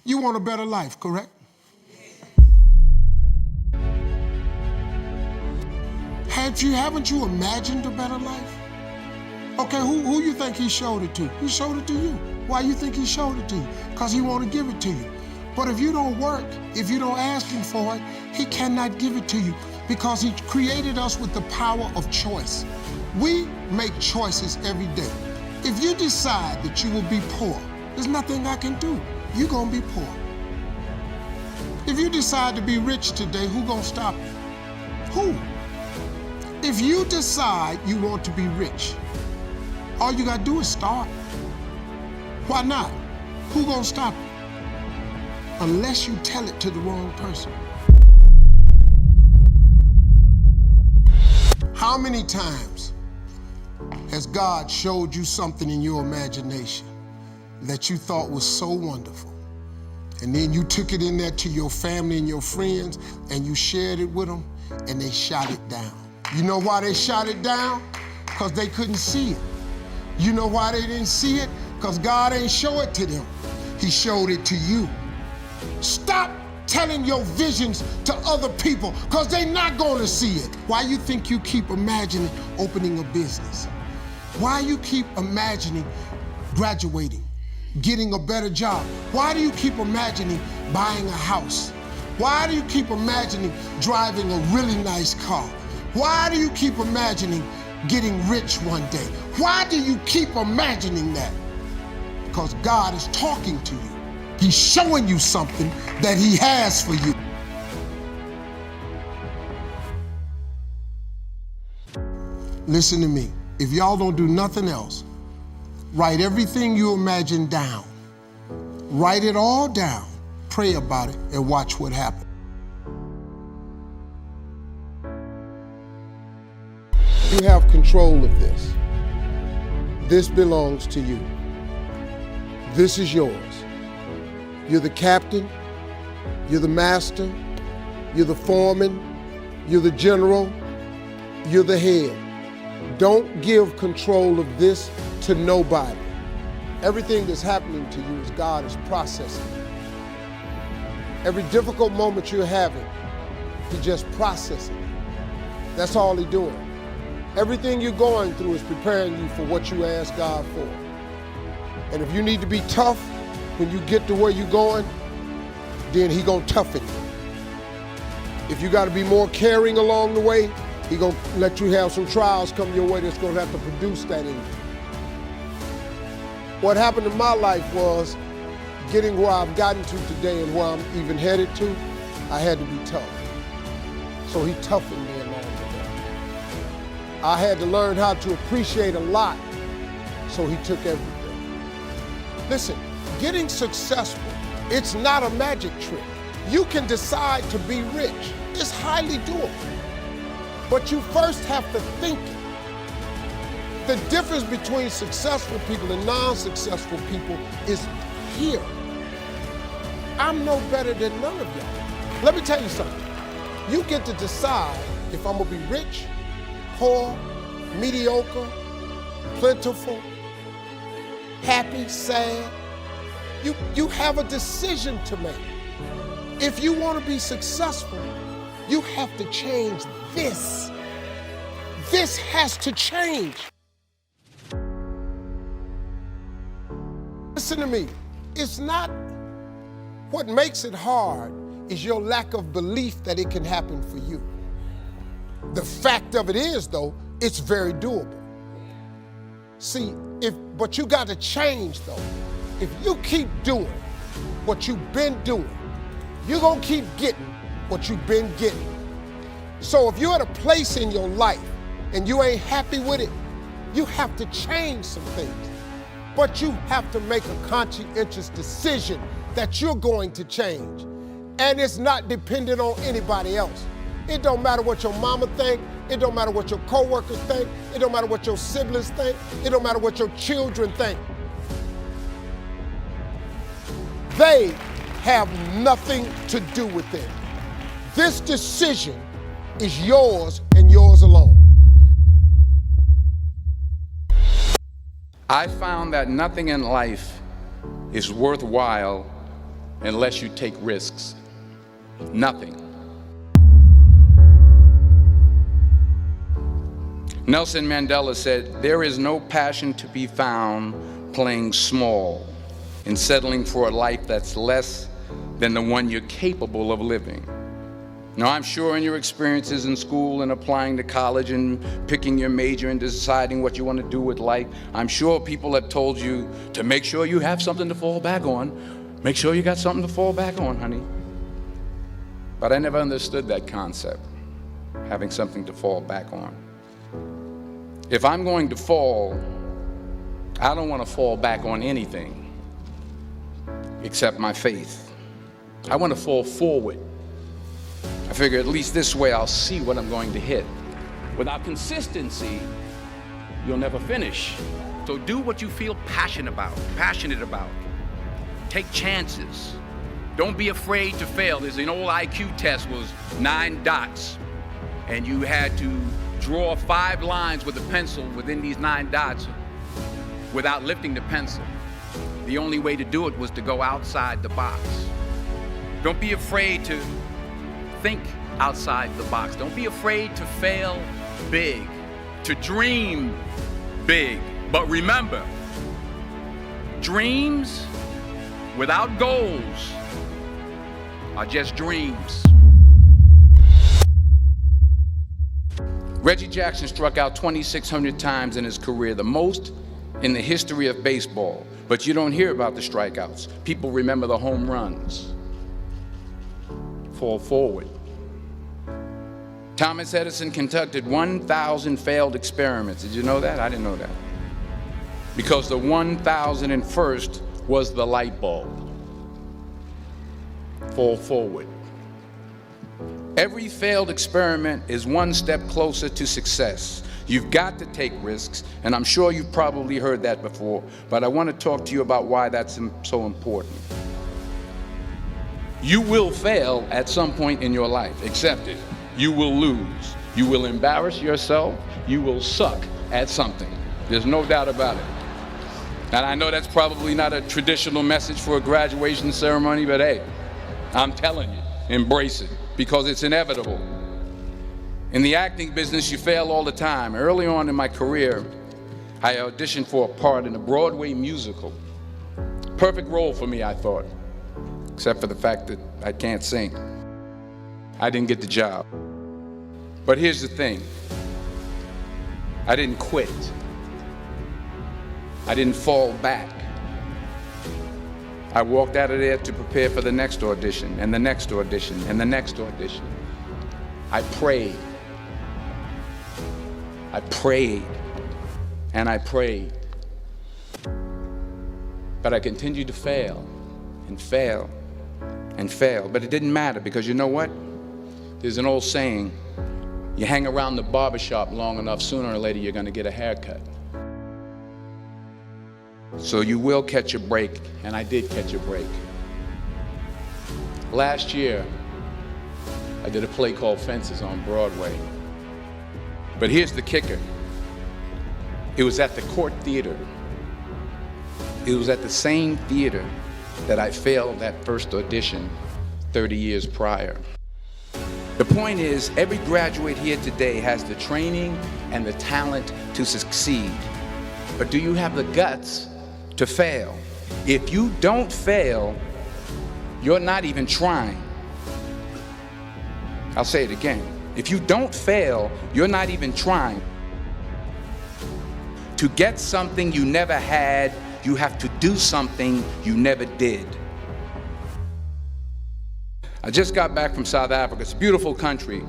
You want a better life, correct? Haven't you imagined a better life? Okay, who you think he showed it to? He showed it to you. Why you think he showed it to you? Because he want to give it to you. But if you don't work, if you don't ask him for it, he cannot give it to you because he created us with the power of choice. We make choices every day. If you decide that you will be poor, there's nothing I can do. You're gonna be poor. If you decide to be rich today, who gonna stop you? Who? If you decide you want to be rich, all you gotta do is start. Why not? Who gonna stop you? Unless you tell it to the wrong person. How many times has God showed you something in your imagination that you thought was so wonderful? And then you took it in there to your family and your friends and you shared it with them and they shot it down. You know why they shot it down? Because they couldn't see it. You know why they didn't see it? Because God ain't show it to them. He showed it to you. Stop telling your visions to other people because they're not going to see it. Why you think you keep imagining opening a business? Why you keep imagining graduating, getting a better job? Why do you keep imagining buying a house? Why do you keep imagining driving a really nice car? Why do you keep imagining getting rich one day? Why do you keep imagining that? Because God is talking to you. He's showing you something that he has for you. Listen to me. If y'all don't do nothing else, write everything you imagine down. Write it all down. Pray about it and watch what happens. You have control of this. This belongs to you. This is yours. You're the captain, you're the master, you're the foreman, you're the general, you're the head. Don't give control of this to nobody. Everything that's happening to you is God is processing. Every difficult moment you're having, He's just processing. That's all He's doing. Everything you're going through is preparing you for what you ask God for. And if you need to be tough when you get to where you're going, then He gonna toughen you. If you gotta be more caring along the way, He gonna let you have some trials come your way that's gonna have to produce that in you. What happened in my life was getting where I've gotten to today and where I'm even headed to, I had to be tough. So He toughened me along the way. I had to learn how to appreciate a lot, so He took everything. Listen, getting successful, it's not a magic trick. You can decide to be rich. It's highly doable. But you first have to think it. The difference between successful people and non-successful people is here. I'm no better than none of y'all. Let me tell you something. You get to decide if I'm gonna be rich, poor, mediocre, plentiful, happy, sad. You have a decision to make. If you want to be successful, you have to change this. This has to change. Listen to me. It's not what makes it hard is your lack of belief that it can happen for you. The fact of it is, though, it's very doable. See, but you got to change, though. If you keep doing what you've been doing, you're gonna keep getting what you've been getting. So if you're at a place in your life and you ain't happy with it, you have to change some things. But you have to make a conscientious decision that you're going to change. And it's not dependent on anybody else. It don't matter what your mama think, it don't matter what your coworkers think, it don't matter what your siblings think, it don't matter what your children think. They have nothing to do with it. This decision is yours and yours alone. I found that nothing in life is worthwhile unless you take risks. Nothing. Nelson Mandela said, "There is no passion to be found playing small and settling for a life that's less than the one you're capable of living." Now, I'm sure in your experiences in school and applying to college and picking your major and deciding what you want to do with life, I'm sure people have told you to make sure you have something to fall back on. Make sure you got something to fall back on, honey. But I never understood that concept, having something to fall back on. If I'm going to fall, I don't want to fall back on anything except my faith. I want to fall forward. I figure at least this way I'll see what I'm going to hit. Without consistency, you'll never finish. So do what you feel passionate about. Take chances. Don't be afraid to fail. There's an old IQ test, was 9 dots, and you had to draw 5 lines with a pencil within these 9 dots without lifting the pencil. The only way to do it was to go outside the box. Don't be afraid to think outside the box. Don't be afraid to fail big, to dream big. But remember, dreams without goals are just dreams. Reggie Jackson struck out 2,600 times in his career, the most in the history of baseball. But you don't hear about the strikeouts. People remember the home runs. Fall forward. Thomas Edison conducted 1,000 failed experiments. Did you know that? I didn't know that. Because the 1,001st was the light bulb. Fall forward. Every failed experiment is one step closer to success. You've got to take risks, and I'm sure you've probably heard that before, but I want to talk to you about why that's so important. You will fail at some point in your life. Accept it. You will lose. You will embarrass yourself. You will suck at something. There's no doubt about it. And I know that's probably not a traditional message for a graduation ceremony, but hey, I'm telling you, embrace it, because it's inevitable. In the acting business, you fail all the time. Early on in my career, I auditioned for a part in a Broadway musical. Perfect role for me, I thought, except for the fact that I can't sing. I didn't get the job. But here's the thing. I didn't quit. I didn't fall back. I walked out of there to prepare for the next audition, and the next audition, and the next audition. I prayed. I prayed, and I prayed. But I continued to fail, and fail, and fail. But it didn't matter, because you know what? There's an old saying, you hang around the barbershop long enough, sooner or later you're going to get a haircut. So you will catch a break, and I did catch a break. Last year, I did a play called Fences on Broadway. But here's the kicker. It was at the Court Theater. It was at the same theater that I failed that first audition 30 years prior. The point is, every graduate here today has the training and the talent to succeed. But do you have the guts to fail? If you don't fail, you're not even trying. I'll say it again. If you don't fail, you're not even trying. To get something you never had, you have to do something you never did. I just got back from South Africa. It's a beautiful country,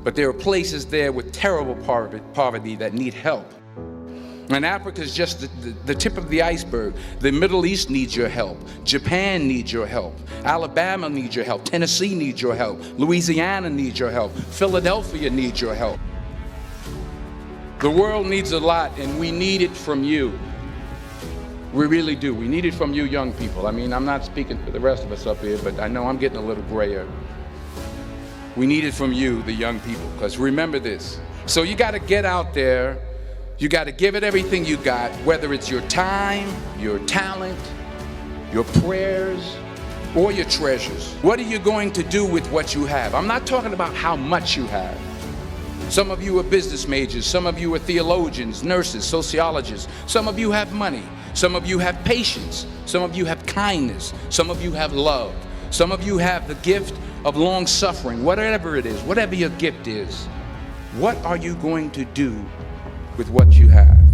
but there are places there with terrible poverty that need help. And Africa is just the tip of the iceberg. The Middle East needs your help. Japan needs your help. Alabama needs your help. Tennessee needs your help. Louisiana needs your help. Philadelphia needs your help. The world needs a lot, and we need it from you. We really do. We need it from you young people. I mean, I'm not speaking for the rest of us up here, but I know I'm getting a little grayer. We need it from you, the young people, because remember this. So you got to get out there. You got to give it everything you got, whether it's your time, your talent, your prayers, or your treasures? What are you going to do with what you have? I'm not talking about how much you have. Some of you are business majors, some of you are theologians, nurses, sociologists. Some of you have money, some of you have patience, some of you have kindness, some of you have love, some of you have the gift of long suffering. Whatever it is, whatever your gift is, what are you going to do with what you have?